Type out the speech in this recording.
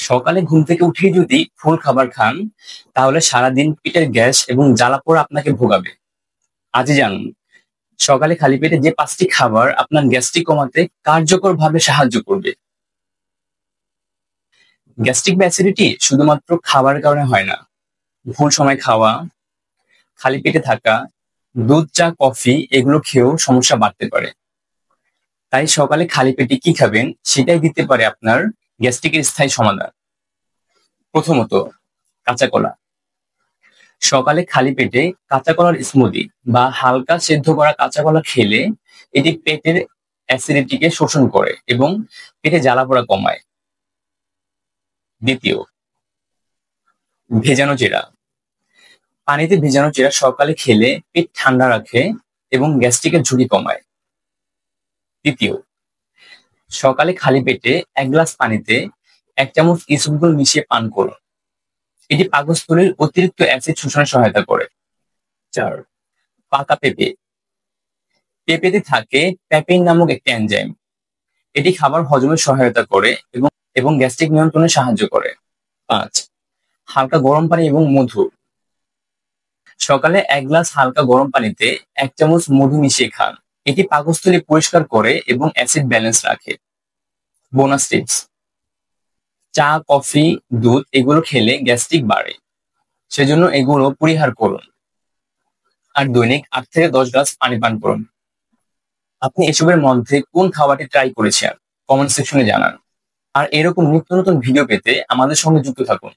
সকালে ঘুম থেকে উঠেই যদি ফুল খাবার খান, তাহলে সারাদিন পেটের গ্যাস এবং জ্বালাপোড়া আপনাকে ভোগাবে। আজই জানুন, সকালে খালি পেটে যে ৫টি খাবার আপনার গ্যাস্ট্রিক কমাতে কার্যকরভাবে সাহায্য করবে। গ্যাস্ট্রিক বা অ্যাসিডিটি শুধুমাত্র খাবারের কারণে হয় না। ভুল সময় খাওয়া, খালি পেটে থাকা, দুধ, চা, কফি এগুলো খেয়েও সমস্যা বাড়তে পারে। তাই সকালে খালি পেটে কি খাবেন সেটাই দিতে পারে আপনার গ্যাস্ট্রিকের স্থায়ী সমাধান। প্রথমত, কাঁচা কলা। সকালে খালি পেটে কাঁচা কলার স্মুদি বা হালকা সেদ্ধ করা কাঁচা কলা খেলে এটি পেটের অ্যাসিডিটিকে শোষণ করে এবং পেটে জ্বালাপোড়া কমায়। দ্বিতীয়, ভেজানো জিরা। পানিতে ভেজানো জিরা সকালে খেলে পেট ঠান্ডা রাখে এবং গ্যাস্ট্রিকের ঝুঁকি কমায়। তৃতীয়, সকালে খালি পেটে ১ গ্লাস পানিতে ১ চামচ ইসবগুল মিশিয়ে পান করুন। এটি পাকস্থলীর অতিরিক্ত অ্যাসিড শোষণে সহায়তা করে। ৪, পাকা পেঁপে। পেঁপেতে থাকে প্যাপেইন নামক একটি এনজাইম। এটি খাবার হজমে সহায়তা করে এবং গ্যাস্ট্রিক নিয়ন্ত্রণে সাহায্য করে। ৫, হালকা গরম পানি এবং মধু। সকালে ১ গ্লাস হালকা গরম পানিতে ১ চামচ মধু মিশিয়ে খান। এটি পাকস্থলী পরিষ্কার করে এবং অ্যাসিড ব্যালেন্স রাখে। বোনাস টিপস: চা, কফি, দুধ এগুলো খেলে গ্যাস্ট্রিক বাড়ে, সেজন্য এগুলো পরিহার করুন। আর দৈনিক ৮ থেকে ১০ গ্লাস পানি পান করুন। আপনি এসবের মধ্যে কোন খাবারটি ট্রাই করেছেন কমেন্ট সেকশনে জানান। আর এরকম নিত্য নতুন ভিডিও পেতে আমাদের সঙ্গে যুক্ত থাকুন।